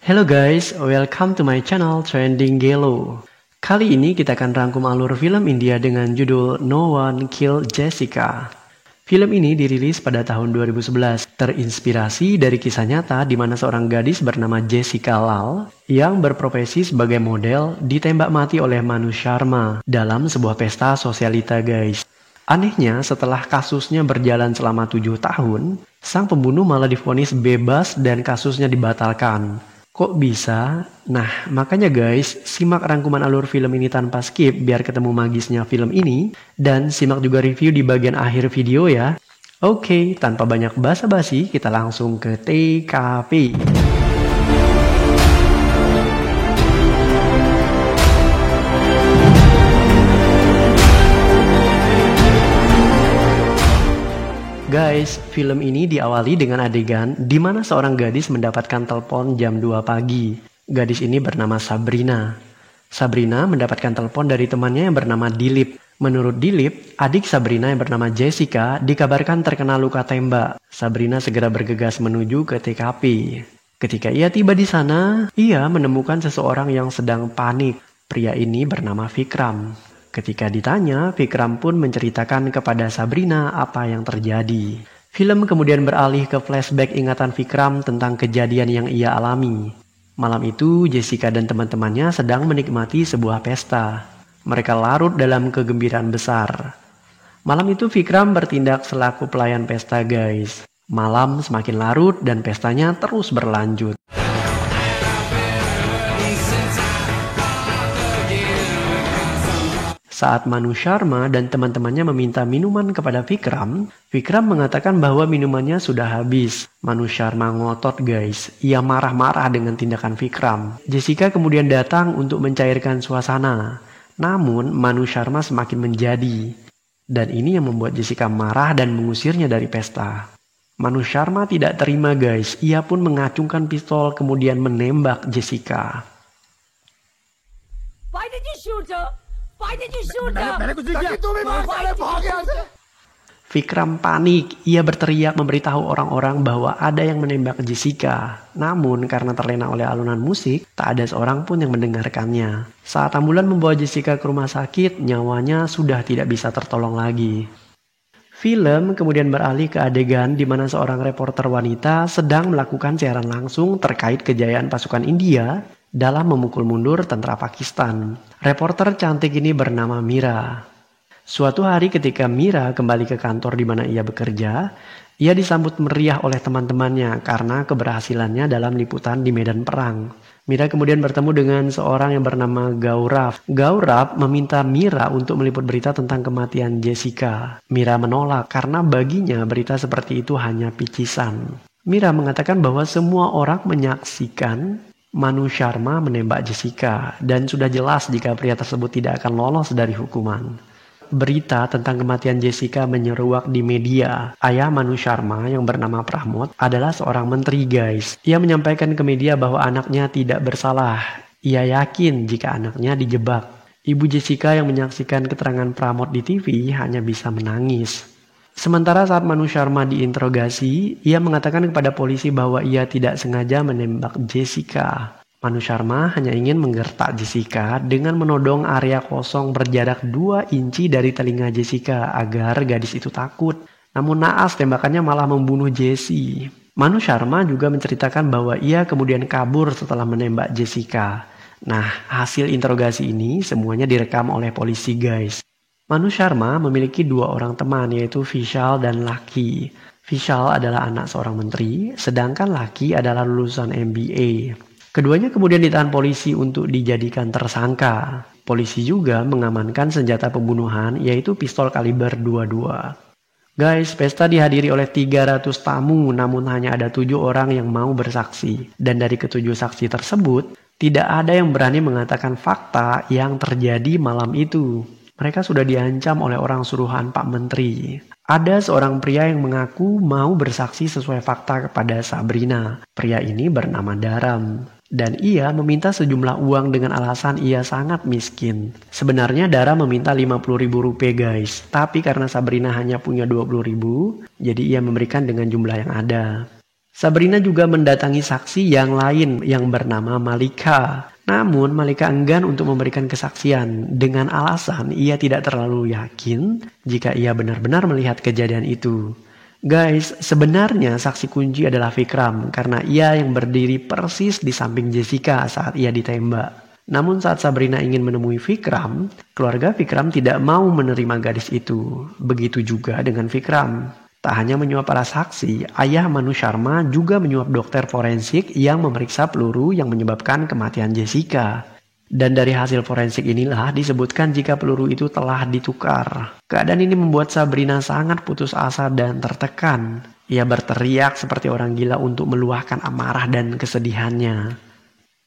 Hello guys, welcome to my channel Trending Gelo. Kali ini kita akan rangkum alur film India dengan judul No One Killed Jessica. Film ini dirilis pada tahun 2011, terinspirasi dari kisah nyata di mana seorang gadis bernama Jessica Lal yang berprofesi sebagai model ditembak mati oleh Manu Sharma dalam sebuah pesta sosialita guys. Anehnya, setelah kasusnya berjalan selama 7 tahun, sang pembunuh malah divonis bebas dan kasusnya dibatalkan. Kok bisa? Nah, makanya guys, simak rangkuman alur film ini tanpa skip biar ketemu magisnya film ini. Dan simak juga review di bagian akhir video ya. Oke, tanpa banyak basa-basi, kita langsung ke TKP. Guys, film ini diawali dengan adegan di mana seorang gadis mendapatkan telepon jam 2 pagi. Gadis ini bernama Sabrina. Sabrina mendapatkan telepon dari temannya yang bernama Dilip. Menurut Dilip, adik Sabrina yang bernama Jessica dikabarkan terkena luka tembak. Sabrina segera bergegas menuju ke TKP. Ketika ia tiba di sana, ia menemukan seseorang yang sedang panik. Pria ini bernama Vikram. Ketika ditanya, Vikram pun menceritakan kepada Sabrina apa yang terjadi. Film kemudian beralih ke flashback ingatan Vikram tentang kejadian yang ia alami. Malam itu, Jessica dan teman-temannya sedang menikmati sebuah pesta. Mereka larut dalam kegembiraan besar. Malam itu Vikram bertindak selaku pelayan pesta guys. Malam semakin larut dan pestanya terus berlanjut. Saat Manu Sharma dan teman-temannya meminta minuman kepada Vikram, Vikram mengatakan bahwa minumannya sudah habis. Manu Sharma ngotot guys, ia marah-marah dengan tindakan Vikram. Jessica kemudian datang untuk mencairkan suasana. Namun Manu Sharma semakin menjadi. Dan ini yang membuat Jessica marah dan mengusirnya dari pesta. Manu Sharma tidak terima guys, ia pun mengacungkan pistol kemudian menembak Jessica. Why did you shoot her? Why did you shoot her? Vikram panik, ia berteriak memberitahu orang-orang bahwa ada yang menembak Jessica. Namun karena terlena oleh alunan musik, tak ada seorang pun yang mendengarkannya. Saat ambulan membawa Jessica ke rumah sakit, nyawanya sudah tidak bisa tertolong lagi. Film kemudian beralih ke adegan di mana seorang reporter wanita sedang melakukan siaran langsung terkait kejayaan pasukan India dalam memukul mundur tentara Pakistan. Reporter cantik ini bernama Mira. Suatu hari ketika Mira kembali ke kantor di mana ia bekerja, ia disambut meriah oleh teman-temannya karena keberhasilannya dalam liputan di medan perang. Mira kemudian bertemu dengan seorang yang bernama Gaurav. Gaurav meminta Mira untuk meliput berita tentang kematian Jessica. Mira menolak karena baginya berita seperti itu hanya picisan. Mira mengatakan bahwa semua orang menyaksikan Manu Sharma menembak Jessica dan sudah jelas jika pria tersebut tidak akan lolos dari hukuman. Berita tentang kematian Jessica menyeruak di media. Ayah Manu Sharma yang bernama Pramod adalah seorang menteri guys. Ia menyampaikan ke media bahwa anaknya tidak bersalah. Ia yakin jika anaknya dijebak. Ibu Jessica yang menyaksikan keterangan Pramod di TV hanya bisa menangis. Sementara saat Manu Sharma diinterogasi, ia mengatakan kepada polisi bahwa ia tidak sengaja menembak Jessica. Manu Sharma hanya ingin menggertak Jessica dengan menodong area kosong berjarak 2 inci dari telinga Jessica agar gadis itu takut. Namun naas tembakannya malah membunuh Jessie. Manu Sharma juga menceritakan bahwa ia kemudian kabur setelah menembak Jessica. Nah, hasil interogasi ini semuanya direkam oleh polisi guys. Manu Sharma memiliki 2 orang teman yaitu Vishal dan Lucky. Vishal adalah anak seorang menteri, sedangkan Lucky adalah lulusan MBA. Keduanya kemudian ditahan polisi untuk dijadikan tersangka. Polisi juga mengamankan senjata pembunuhan yaitu pistol kaliber 22. Guys, pesta dihadiri oleh 300 tamu namun hanya ada 7 orang yang mau bersaksi. Dan dari ke-7 saksi tersebut, tidak ada yang berani mengatakan fakta yang terjadi malam itu. Mereka sudah diancam oleh orang suruhan Pak Menteri. Ada seorang pria yang mengaku mau bersaksi sesuai fakta kepada Sabrina. Pria ini bernama Dharam. Dan ia meminta sejumlah uang dengan alasan ia sangat miskin. Sebenarnya Dharam meminta 50.000 rupiah guys. Tapi karena Sabrina hanya punya 20.000, jadi ia memberikan dengan jumlah yang ada. Sabrina juga mendatangi saksi yang lain yang bernama Malika. Namun Malika enggan untuk memberikan kesaksian dengan alasan ia tidak terlalu yakin jika ia benar-benar melihat kejadian itu. Guys, sebenarnya saksi kunci adalah Vikram karena ia yang berdiri persis di samping Jessica saat ia ditembak. Namun saat Sabrina ingin menemui Vikram, keluarga Vikram tidak mau menerima gadis itu. Begitu juga dengan Vikram. Tak hanya menyuap para saksi, ayah Manu Sharma juga menyuap dokter forensik yang memeriksa peluru yang menyebabkan kematian Jessica. Dan dari hasil forensik inilah disebutkan jika peluru itu telah ditukar. Keadaan ini membuat Sabrina sangat putus asa dan tertekan. Ia berteriak seperti orang gila untuk meluahkan amarah dan kesedihannya.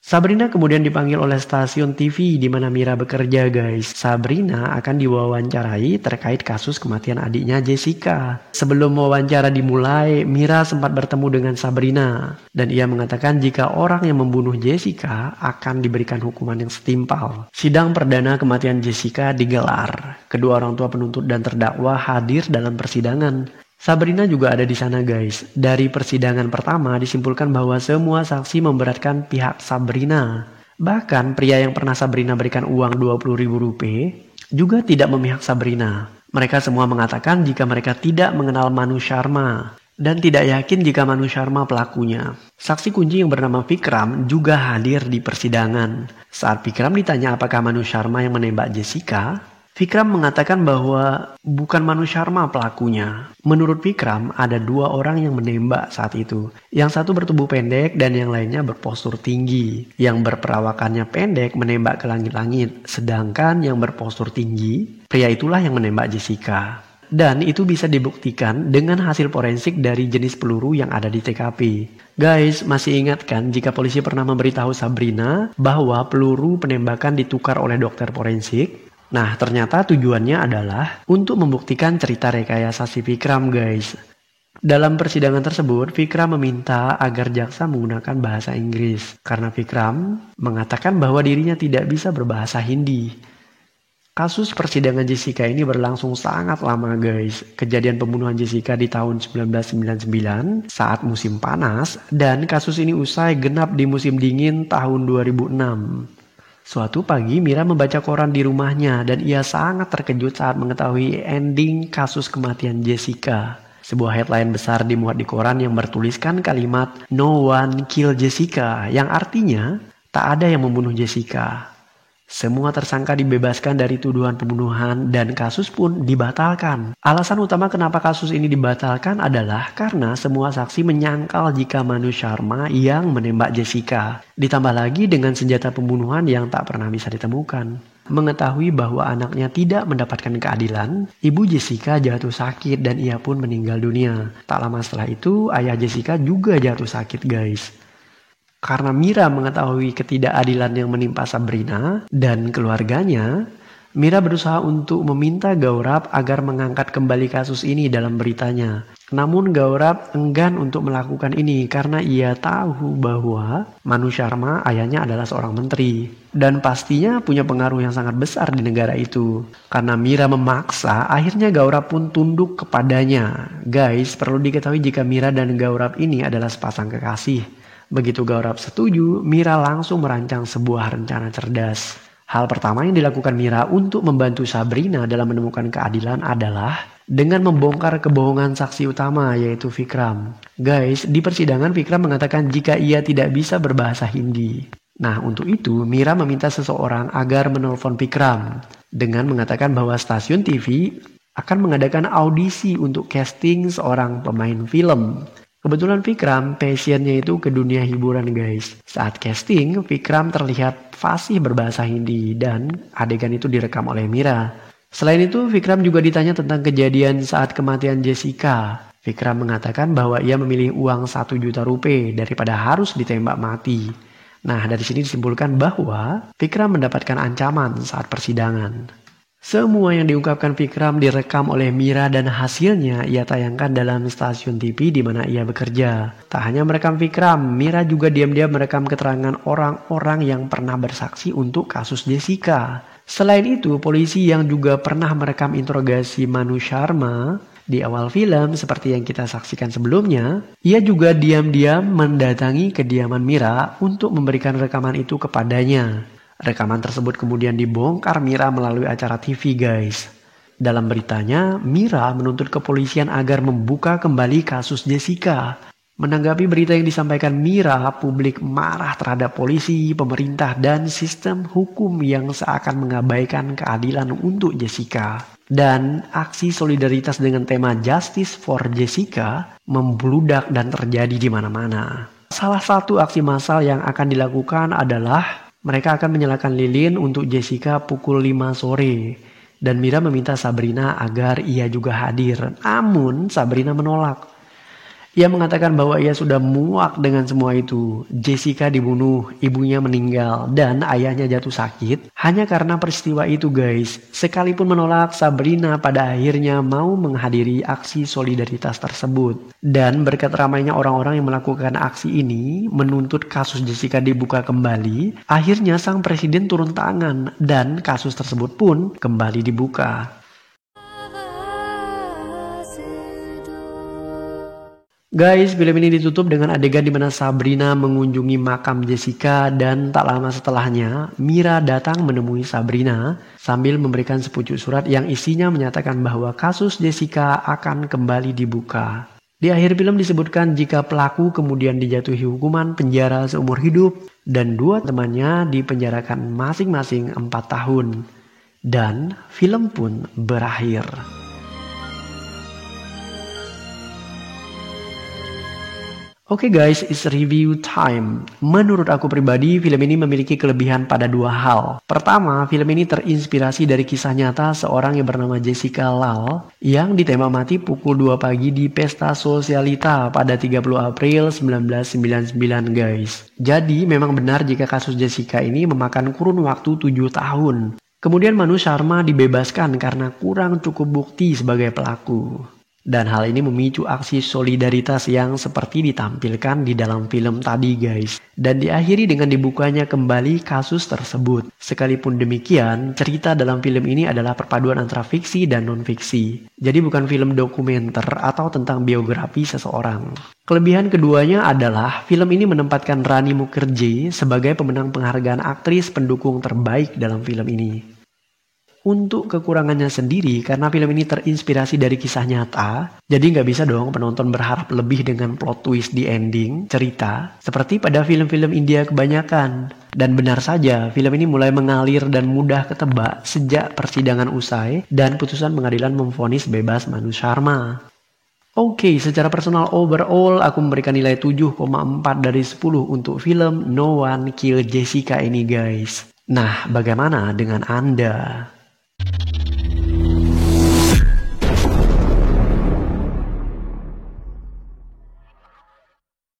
Sabrina kemudian dipanggil oleh stasiun TV di mana Mira bekerja, guys. Sabrina akan diwawancarai terkait kasus kematian adiknya Jessica. Sebelum wawancara dimulai, Mira sempat bertemu dengan Sabrina. Dan ia mengatakan jika orang yang membunuh Jessica akan diberikan hukuman yang setimpal. Sidang perdana kematian Jessica digelar. Kedua orang tua penuntut dan terdakwa hadir dalam persidangan. Sabrina juga ada di sana, guys. Dari persidangan pertama disimpulkan bahwa semua saksi memberatkan pihak Sabrina. Bahkan pria yang pernah Sabrina berikan uang 20.000 rupiah juga tidak memihak Sabrina. Mereka semua mengatakan jika mereka tidak mengenal Manu Sharma dan tidak yakin jika Manu Sharma pelakunya. Saksi kunci yang bernama Vikram juga hadir di persidangan. Saat Vikram ditanya apakah Manu Sharma yang menembak Jessica, Vikram mengatakan bahwa bukan Manu Sharma pelakunya. Menurut Vikram, ada dua orang yang menembak saat itu. Yang satu bertubuh pendek dan yang lainnya berpostur tinggi. Yang berperawakannya pendek menembak ke langit-langit. Sedangkan yang berpostur tinggi, pria itulah yang menembak Jessica. Dan itu bisa dibuktikan dengan hasil forensik dari jenis peluru yang ada di TKP. Guys, masih ingat kan jika polisi pernah memberitahu Sabrina bahwa peluru penembakan ditukar oleh dokter forensik? Nah, ternyata tujuannya adalah untuk membuktikan cerita rekayasa si Vikram, guys. Dalam persidangan tersebut, Vikram meminta agar jaksa menggunakan bahasa Inggris. Karena Vikram mengatakan bahwa dirinya tidak bisa berbahasa Hindi. Kasus persidangan Jessica ini berlangsung sangat lama, guys. Kejadian pembunuhan Jessica di tahun 1999 saat musim panas. Dan kasus ini usai genap di musim dingin tahun 2006. Suatu pagi Mira membaca koran di rumahnya dan ia sangat terkejut saat mengetahui ending kasus kematian Jessica. Sebuah headline besar dimuat di koran yang bertuliskan kalimat "No one kill Jessica" yang artinya tak ada yang membunuh Jessica. Semua tersangka dibebaskan dari tuduhan pembunuhan dan kasus pun dibatalkan. Alasan utama kenapa kasus ini dibatalkan adalah karena semua saksi menyangkal jika Manu Sharma yang menembak Jessica. Ditambah lagi dengan senjata pembunuhan yang tak pernah bisa ditemukan. Mengetahui bahwa anaknya tidak mendapatkan keadilan, ibu Jessica jatuh sakit dan ia pun meninggal dunia. Tak lama setelah itu, ayah Jessica juga jatuh sakit, guys. Karena Mira mengetahui ketidakadilan yang menimpa Sabrina dan keluarganya, Mira berusaha untuk meminta Gaurav agar mengangkat kembali kasus ini dalam beritanya. Namun Gaurav enggan untuk melakukan ini karena ia tahu bahwa Manu Sharma ayahnya adalah seorang menteri. Dan pastinya punya pengaruh yang sangat besar di negara itu. Karena Mira memaksa, akhirnya Gaurav pun tunduk kepadanya. Guys, perlu diketahui jika Mira dan Gaurav ini adalah sepasang kekasih. Begitu Gaurav setuju, Mira langsung merancang sebuah rencana cerdas. Hal pertama yang dilakukan Mira untuk membantu Sabrina dalam menemukan keadilan adalah dengan membongkar kebohongan saksi utama yaitu Vikram. Guys, di persidangan Vikram mengatakan jika ia tidak bisa berbahasa Hindi. Nah, untuk itu Mira meminta seseorang agar menelpon Vikram dengan mengatakan bahwa stasiun TV akan mengadakan audisi untuk casting seorang pemain film. Kebetulan Vikram passionnya itu ke dunia hiburan, guys. Saat casting, Vikram terlihat fasih berbahasa Hindi dan adegan itu direkam oleh Mira. Selain itu, Vikram juga ditanya tentang kejadian saat kematian Jessica. Vikram mengatakan bahwa ia memilih uang 1 juta rupiah daripada harus ditembak mati. Nah, dari sini disimpulkan bahwa Vikram mendapatkan ancaman saat persidangan. Semua yang diungkapkan Vikram direkam oleh Mira dan hasilnya ia tayangkan dalam stasiun TV di mana ia bekerja. Tak hanya merekam Vikram, Mira juga diam-diam merekam keterangan orang-orang yang pernah bersaksi untuk kasus Jessica. Selain itu, polisi yang juga pernah merekam interogasi Manu Sharma Di awal film, seperti yang kita saksikan sebelumnya, ia juga diam-diam mendatangi kediaman Mira untuk memberikan rekaman itu kepadanya. Rekaman tersebut kemudian dibongkar Mira melalui acara TV, guys. Dalam beritanya, Mira menuntut kepolisian agar membuka kembali kasus Jessica. Menanggapi berita yang disampaikan Mira, publik marah terhadap polisi, pemerintah, dan sistem hukum yang seakan mengabaikan keadilan untuk Jessica. Dan aksi solidaritas dengan tema Justice for Jessica membludak dan terjadi di mana-mana. Salah satu aksi massal yang akan dilakukan adalah mereka akan menyalakan lilin untuk Jessica pukul 5 sore. Dan Mira meminta Sabrina agar ia juga hadir. Namun Sabrina menolak. Ia mengatakan bahwa ia sudah muak dengan semua itu. Jessica dibunuh, ibunya meninggal, dan ayahnya jatuh sakit hanya karena peristiwa itu, guys. Sekalipun menolak, Sabrina pada akhirnya mau menghadiri aksi solidaritas tersebut. Dan berkat ramainya orang-orang yang melakukan aksi ini, menuntut kasus Jessica dibuka kembali, akhirnya sang presiden turun tangan dan kasus tersebut pun kembali dibuka. Guys, film ini ditutup dengan adegan di mana Sabrina mengunjungi makam Jessica dan tak lama setelahnya Mira datang menemui Sabrina sambil memberikan sepucuk surat yang isinya menyatakan bahwa kasus Jessica akan kembali dibuka. Di akhir film disebutkan jika pelaku kemudian dijatuhi hukuman penjara seumur hidup dan dua temannya dipenjarakan masing-masing 4 tahun. Dan film pun berakhir. Oke guys, it's review time. Menurut aku pribadi, film ini memiliki kelebihan pada 2 hal. Pertama, film ini terinspirasi dari kisah nyata seorang yang bernama Jessica Lal yang ditembak mati pukul 2 pagi di pesta sosialita pada 30 April 1999 guys. Jadi memang benar jika kasus Jessica ini memakan kurun waktu 7 tahun. Kemudian Manu Sharma dibebaskan karena kurang cukup bukti sebagai pelaku. Dan hal ini memicu aksi solidaritas yang seperti ditampilkan di dalam film tadi guys. Dan diakhiri dengan dibukanya kembali kasus tersebut. Sekalipun demikian, cerita dalam film ini adalah perpaduan antara fiksi dan non-fiksi. Jadi bukan film dokumenter atau tentang biografi seseorang. Kelebihan keduanya adalah film ini menempatkan Rani Mukherjee sebagai pemenang penghargaan aktris pendukung terbaik dalam film ini. Untuk kekurangannya sendiri, karena film ini terinspirasi dari kisah nyata, jadi nggak bisa dong penonton berharap lebih dengan plot twist di ending cerita, seperti pada film-film India kebanyakan. Dan benar saja, film ini mulai mengalir dan mudah ketebak sejak persidangan usai dan putusan pengadilan memvonis bebas Manu Sharma. Oke, secara personal overall aku memberikan nilai 7,4 dari 10 untuk film No One Kill Jessica ini guys. Nah, bagaimana dengan Anda?